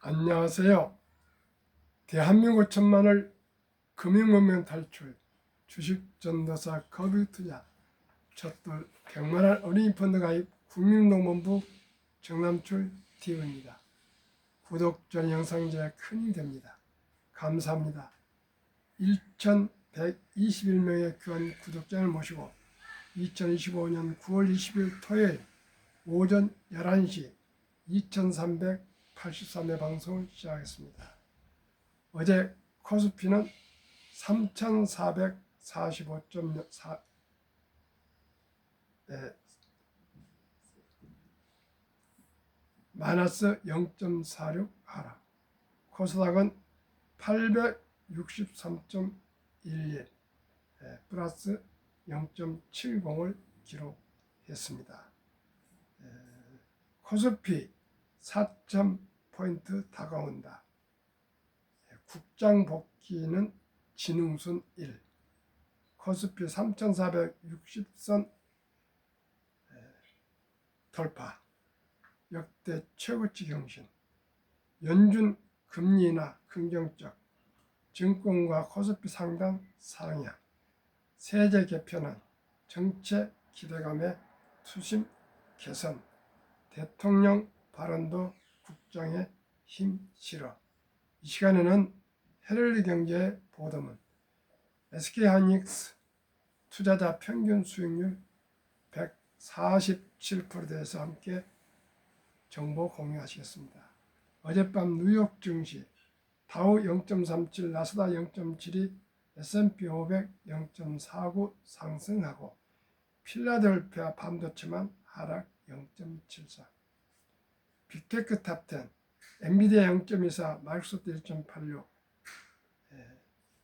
안녕하세요. 대한민국 천만을 금융문명 탈출, 주식전도사 거비투자, 첫돌 100만원 어린이 펀드 가입 국민농문부 정남출 TV입니다. 구독, 좋아요, 영상 제작 큰 힘이 됩니다. 감사합니다. 1121명의 귀한 구독자를 모시고 2025년 9월 20일 토요일 오전 11시 2383회 방송을 시작하겠습니다. 어제 코스피는 3445.4 마이너스 0.46 하락, 코스닥은 863.11 플러스 0.70을 기록했습니다. 코스피 4,000포인트 다가온다. 국장 복귀는 진흥순 1. 코스피 3,460선 돌파. 역대 최고치 경신. 연준 금리 인하 긍정적. 증권과 코스피 상당 상향. 세제 개편안. 정책 기대감의 투심 개선. 대통령 발언도 국장의 힘 실어. 이 시간에는 헤럴드 경제의 보도문, SK하이닉스 투자자 평균 수익률 147%에 대해서 함께 정보 공유하시겠습니다. 어젯밤 뉴욕 증시 다우 0.37, 나스닥 0.72, S&P 500 0.49 상승하고 필라델피아 반도체만 하락 0.74. 빅테크 탑10 엔비디아 0.24, 마이크로소프트 1.86,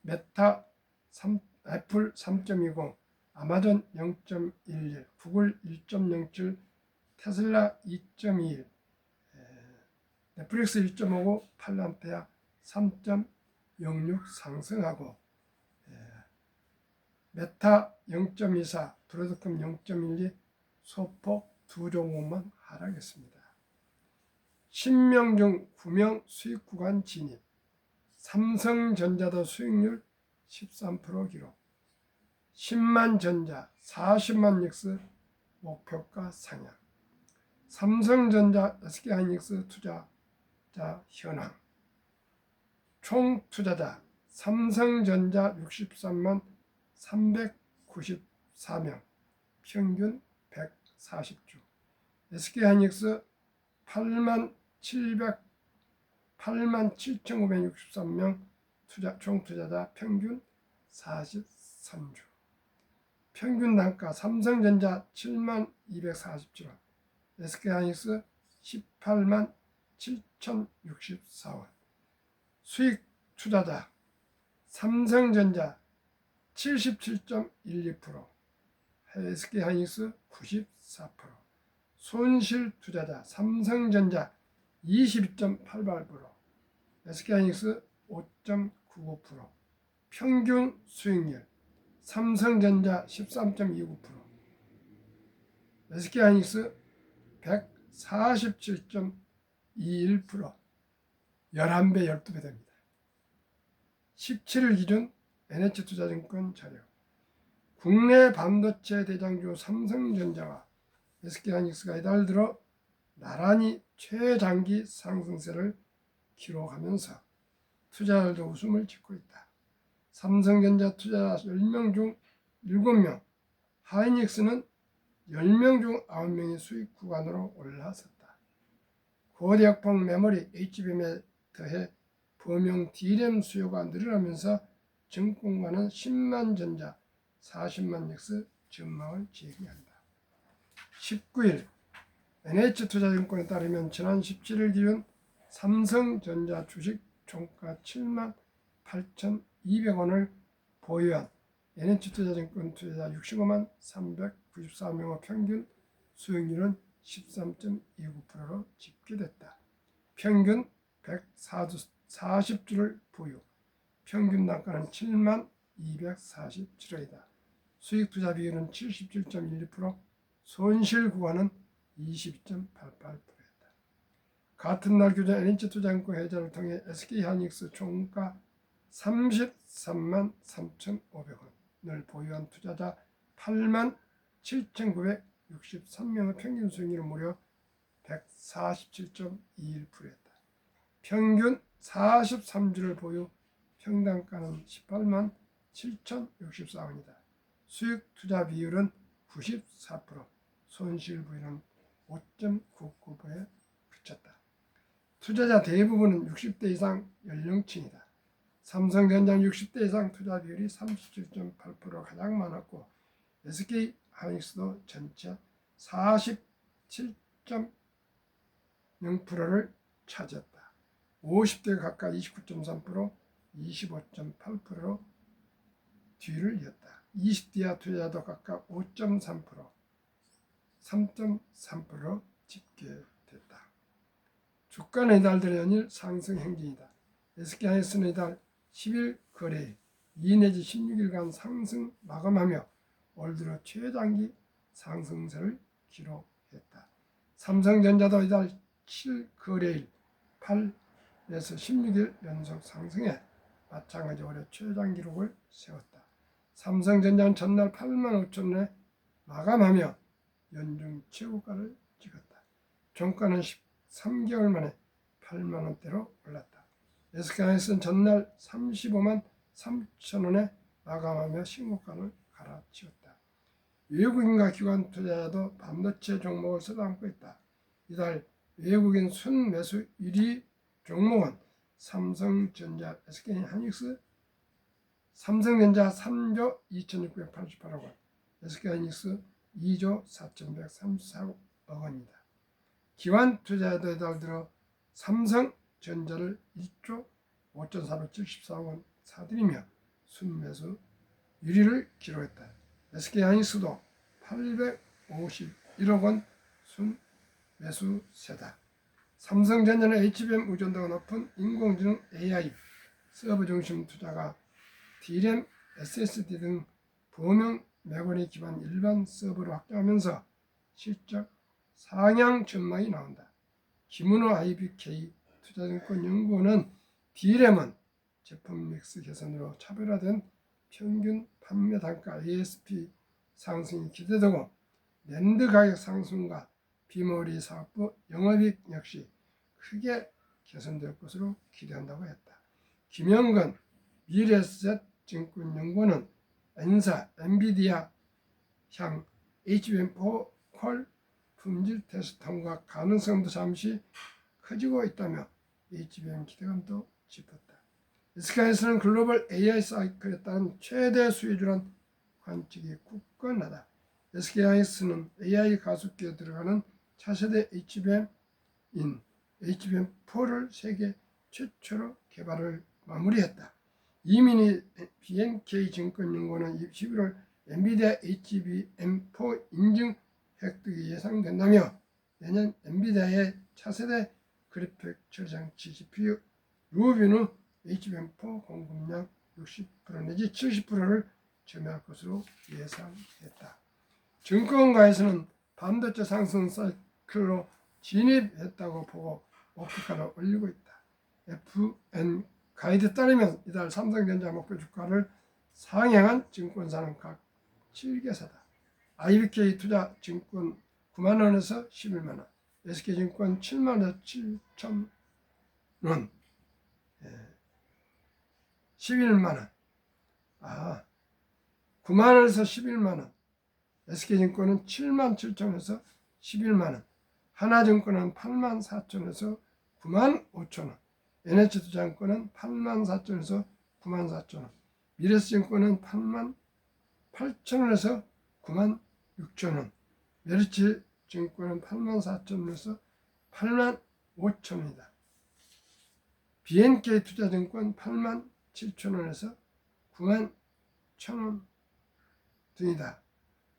메타 애플 3.20, 아마존 0.11, 구글 1.07, 테슬라 2.21, 넷플릭스 1.59, 팔란테아 3.06 상승하고 메타 0.24, 브로드컴 0.12, 소폭 두 종목만 하락했습니다. 10명 중 9명 수익 구간 진입. 삼성전자도 수익률 13% 기록. 10만 전자 40만 닉스 목표가 상향. 삼성전자 SK하이닉스 투자자 현황. 총 투자자 삼성전자 63만 394명, 평균 140주. SK하이닉스 8만 7,963명, 총 투자자 평균 43주. 평균 단가 삼성전자 7만 247원, SK하이닉스 18만 7,064원. 수익 투자자 삼성전자 77.12%, SK하이닉스 94%. 손실 투자자 삼성전자 22.88%, SK하이닉스 5.99%. 평균 수익률 삼성전자 13.29%, SK하이닉스 147.21%. 11배, 12배 됩니다. 17일 기준 NH투자증권 자료. 국내 반도체 대장주 삼성전자와 SK하이닉스가 이달 들어 나란히 최장기 상승세를 기록하면서 투자자들도 웃음을 짓고 있다. 삼성전자 투자자 10명 중 7명, 하이닉스는 10명 중 9명이 수익 구간으로 올라섰다. 고대역폭 메모리 HBM에 더해 범용 D램 수요가 늘어나면서 증권가는 10만 전자, 40만 닉스 전망을 제기한다. 19일 NH투자증권에 따르면 지난 17일 기준 삼성전자 주식 종가 7만 8,200원을 보유한 NH투자증권 투자자 65만 394명의 평균 수익률은 13.29%로 집계됐다. 평균 140주를 보유, 평균 단가는 7만 247원이다. 수익 투자 비율은 77.12%, 손실 구간은 22.88%였다. 같은 날 규정 NH투자증권 해자를 통해 SK하이닉스 총가 33만 3,500원을 보유한 투자자 8만 7,963명의 평균 수익률은 무려 147.21%였다. 평균 43주를 보유, 평단가는 18만 7,064원이다. 수익 투자 비율은 94%, 손실 부위는 5.99%에 그쳤다. 투자자 대부분은 60대 이상 연령층이다. 삼성전자는 60대 이상 투자 비율이 37.8%가 가장 많았고 SK하이닉스도 전체 47.0%를 차지했다. 50대 각각 29.3%, 25.8%로 뒤를 이었다. 20대 이하 투자자도 각각 5.3%, 3.3%로 집계됐다. 주가는 이달 들어 연일 상승 행진이다. SK하이닉스는 이달 10일 거래일 2 내지 16일간 상승 마감하며 올 들어 최단기 상승세를 기록했다. 삼성전자도 이달 7 거래일 8에서 16일 연속 상승해 마찬가지 올해 최장 기록을 세웠다. 삼성전자는 전날 8만 5천원에 마감하며 연중 최고가를 찍었다. 종가는 13개월 만에 8만 원대로 올랐다. SK하이닉스는 전날 35만 3천원에 마감하며 신고가를 갈아치웠다. 외국인과 기관 투자자도 반도체 종목을 써담고 있다. 이달 외국인 순매수 1위 종목은 삼성전자, SK하이닉스, 삼성전자 3조 2,688억 원, SK하이닉스 2조 4,134억 원이다. 기관 투자자도 이달 들어 삼성전자를 1조 5,474억 원 사들이며 순매수 1위를 기록했다. SK하이닉스도 851억 원 순매수세다. 삼성전자는 HBM 의존도가 높은 인공지능 AI 서버 중심 투자가 DRAM, SSD 등 범용 메모리 기반 일반 서버로 확장하면서 실적 상향 전망이 나온다. 김은호 IBK 투자증권 연구원은 DRAM은 제품 믹스 개선으로 차별화된 평균 판매 단가 ASP 상승이 기대되고 낸드 가격 상승과 비메모리 사업부 영업이익 역시 크게 개선될 것으로 기대한다고 했다. 김영건 미래에셋증권연구원은 엔사, 엔비디아 향 HBM4 퀄 품질 테스트 통과 가능성도 잠시 커지고 있다며 HBM 기대감도 짚었다. SK하이닉스는 글로벌 AI 사이클에 따른 최대 수혜주란 관측이 굳건하다. SK하이닉스는 AI 가속기에 들어가는 차세대 HBM인 HBM4를 세계 최초로 개발을 마무리했다. 이민희 BNK증권연구원은 11월 엔비디아 HBM4 인증 획득이 예상된다며 내년 엔비디아의 차세대 그래픽 처리장치 GPU 루비누 HBM4 공급량 60% 내지 70%를 점유할 것으로 예상했다. 증권가에서는 반도체 상승 사이클로 진입했다고 보고 목표가를 올리고 있다. FN 가이드에 따르면 이달 삼성전자 목표 주가를 상향한 증권사는 각 7개사다. IBK 투자 증권 9만원에서 11만원, SK증권 7만원에서 7천원, 11만원, 9만원에서 11만원, SK증권은 7만 7천원에서 11만원, 하나증권은 8만 4천원에서 9만 5천원, NH투자증권은 8만 4천원에서 9만 4천원, 미래에셋증권은 8만 8천원에서 9만 6천원, 메리츠증권은 8만 4천원에서 8만 5천원이다. BNK투자증권 8만 7천원에서 9만 1천원 등이다.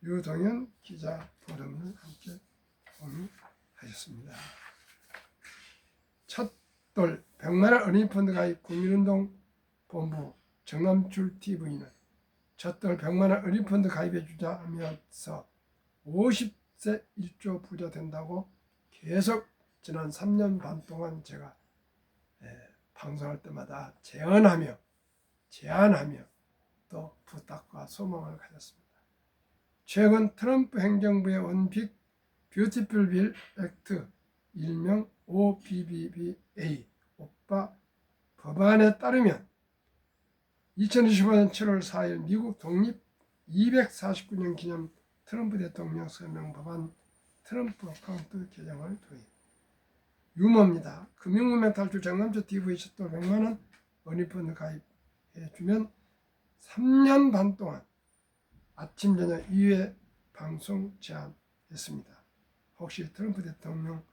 유동현 기자 보도문을 함께 공유하셨습니다. 첫돌 100만원 어린이펀드 가입 국민운동 본부 정남출TV는 첫돌 100만원 어린이펀드 가입해주자 하면서 50세 1조 부자 된다고 계속 지난 3년 반 동안 제가 방송할 때마다 제안하며 또 부탁과 소망을 가졌습니다. 최근 트럼프 행정부의 원빅 뷰티풀 빌 액트, 일명 OBBBA 오빠 법안에 따르면 2025년 7월 4일 미국 독립 249년 기념 트럼프 대통령 서명 법안 트럼프 어카운트 개정을 도입. 유머입니다. 금융문명 탈출 정남조 TV 셔터 100만원 원리펀드 가입해주면 3년 반 동안 아침 저녁 2회 방송 제안했습니다. 혹시 트럼프 대통령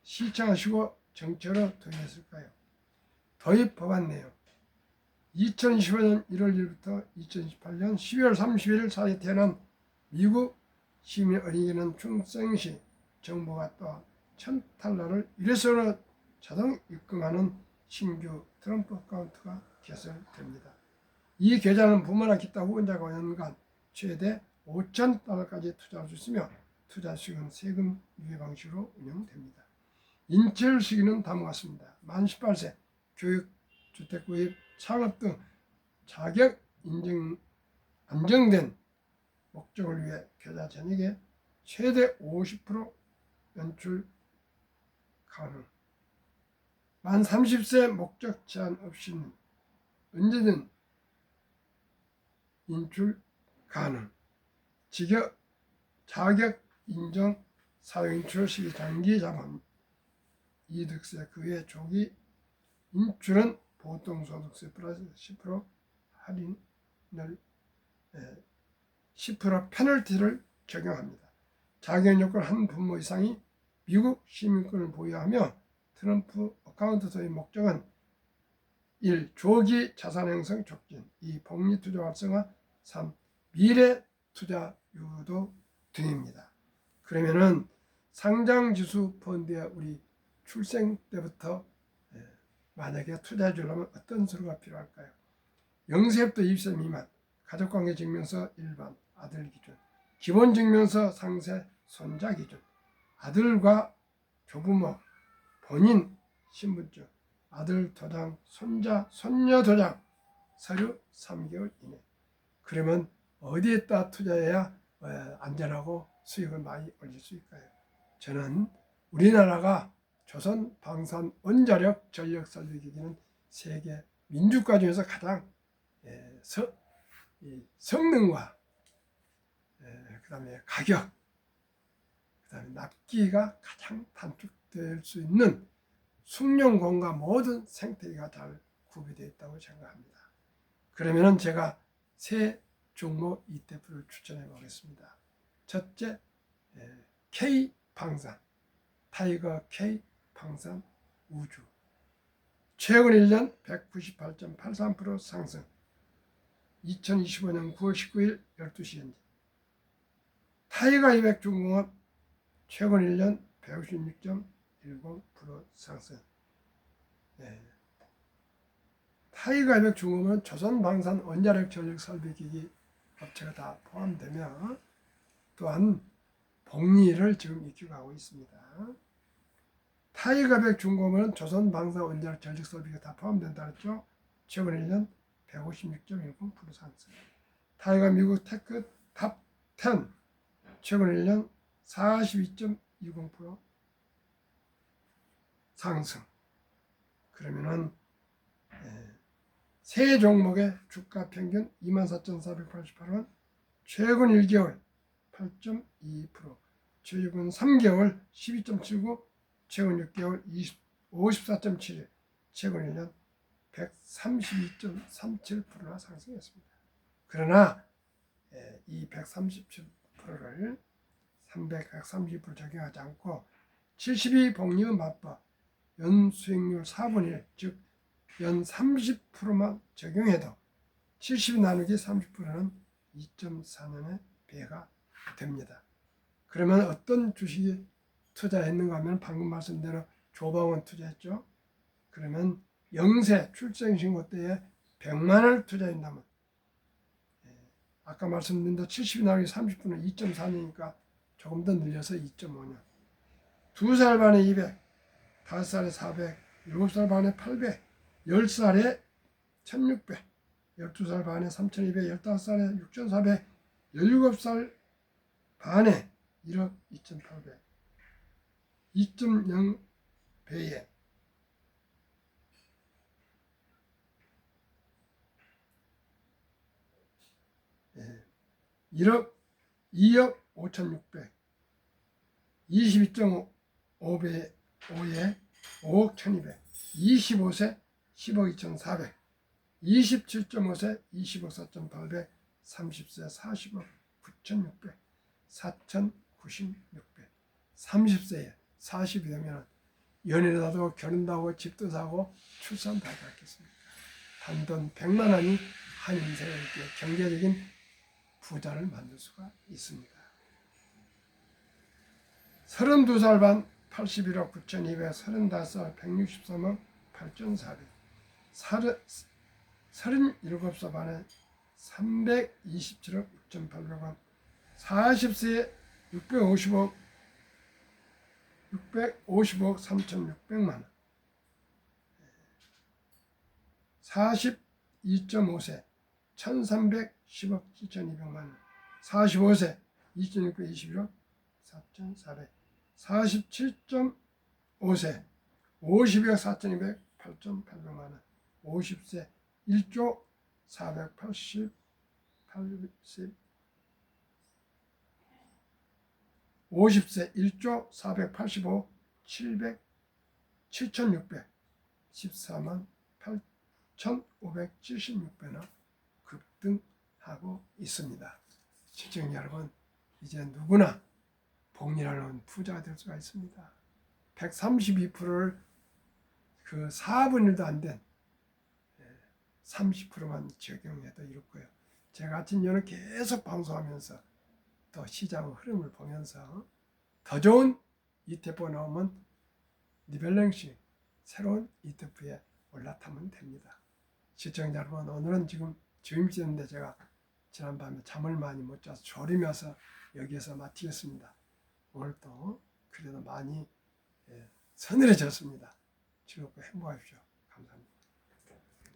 시청하시고 정책으로 도입했을까요? 도입 법안 내용 2025년 1월 1일부터 2028년 12월 30일 사이에 태어난 미국 시민 어린이는 출생시 정부가 또 $1,000를 일회성으로 자동 입금하는 신규 트럼프 어카운트가 개설됩니다. 이 계좌는 부모나 기타 후원자가 연간 최대 $5,000까지 투자할 수 있으며 투자 수익은 세금 유예 방식으로 운영됩니다. 인출 시기는 다음과 같습니다. 만 18세, 교육, 주택 구입, 창업 등 자격 인증 안정된 목적을 위해 계좌 전액에 최대 50% 연출 가능. 만 30세 목적 제한 없이는 언제든 인출 가능. 자격 인정 사용 인출 시기 장기 자본 이득세 그 외 조기 인출은 보통 소득세 플러스 10% 할인을 10% 페널티를 적용합니다. 자격 요건 한 부모 이상이 미국 시민권을 보유하며 트럼프 어카운트 도입 목적은 1. 조기 자산 형성 촉진 2. 복리 투자 활성화 3. 미래 투자 유도 등입니다. 그러면은 상장지수 펀드에 우리 출생 때부터 만약에 투자해 주려면 어떤 서류가 필요할까요? 0세부터 20세 미만, 가족관계 증명서 일반, 아들 기준, 기본증명서 상세, 손자 기준, 아들과 조부모, 본인 신분증, 아들 도장, 손자, 손녀 도장, 서류 3개월 이내. 그러면 어디에다 투자해야 안전하고 수익을 많이 올릴 수 있을까요? 저는 우리나라가 조선 방산 원자력 전력 설비기기는 세계 민주국가 중에서 가장 성능과 그다음에 가격, 그다음에 납기가 가장 단축될 수 있는 숙련공과 모든 생태계가 잘 구비되어 있다고 생각합니다. 그러면은 제가 세 종목 ETF를 추천해 보겠습니다. 첫째, K 방산, 타이거 K 방산 우주. 최근 1년 198.83% 상승. 2025년 9월 19일 12시 현재. 타이거 200 중공업 최근 1년 156.10% 상승. 타이거 200 중공업은 조선방산 원자력 전력 설비기기 업체가 다 포함되며 또한 복리를 지금 익히고 하고 있습니다. 타이거 100 중공업은 조선방산 원자력 전력 설비가 다 포함된다 했죠. 최근 1년 156.10% 상승. 타이거 미국 테크 탑 10 최근 1년 42.20% 상승. 그러면은 세 종목의 주가 평균 24,488원, 최근 1개월 8.2%, 최근 3개월 12.79%, 최근 6개월 54.71%, 최근 1년 132.37%나 상승했습니다. 그러나 이 137%를 130% 적용하지 않고 72 복리의 맞법 연수익률 4분의 1, 즉 연 30%만 적용해도 70 나누기 30%는 2.4년의 배가 됩니다. 그러면 어떤 주식이 투자했는가 하면 방금 말씀대로 조방원 투자했죠. 그러면 0세 출생신고 때에 100만 원을 투자한다면 아까 말씀드린 대로 70 나누기 30%는 2.4년이니까 조금 더 늘려서 2.5년. 2살 반에 200, 5살에 400, 7살 반에 800, 10살에 1600, 12살 반에 3200, 15살에 6400, 17살 반에 1억 2800, 2.0배에 1억 2억 5600, 22.5배에 5억 1200, 25세 10억 2400, 27.5세 20억 4800, 30세 40억 9600, 4096배, 30세에 40이 되면 연애도 하고 결혼도 하고 집도 사고 출산도 하지 않겠습니까? 단돈 100만 원이 한 인생을 이렇게 경제적인 부자를 만들 수가 있습니다. 32살 반 81억 9200, 35살 163억 8400, 37살 반에 327억 6800원, 40세에 650억 3600만 원, 42.5세 1310억 7200만 원, 45세 2621억 4400, 47.5세 50억 4200 8800만 원, 50세 1조 480 50세 1조 485 700 7600 14만 8576배나 급등하고 있습니다. 시청자 여러분, 이제 누구나 복리라는 부자가 될 수가 있습니다. 132%를 그 4분의 1도 안 된 30%만 적용해도 이럴 거예요. 제가 같은 년은 계속 방송하면서 또 시장 흐름을 보면서 더 좋은 ETF가 나오면 리밸런싱 새로운 ETF에 올라타면 됩니다. 시청자 여러분, 오늘은 지금 점심시간인데 제가 지난밤에 잠을 많이 못 자서 졸이면서 여기에서 마치겠습니다. 오늘도 그래도 많이 서늘해졌습니다. 즐겁고 행복하십시오.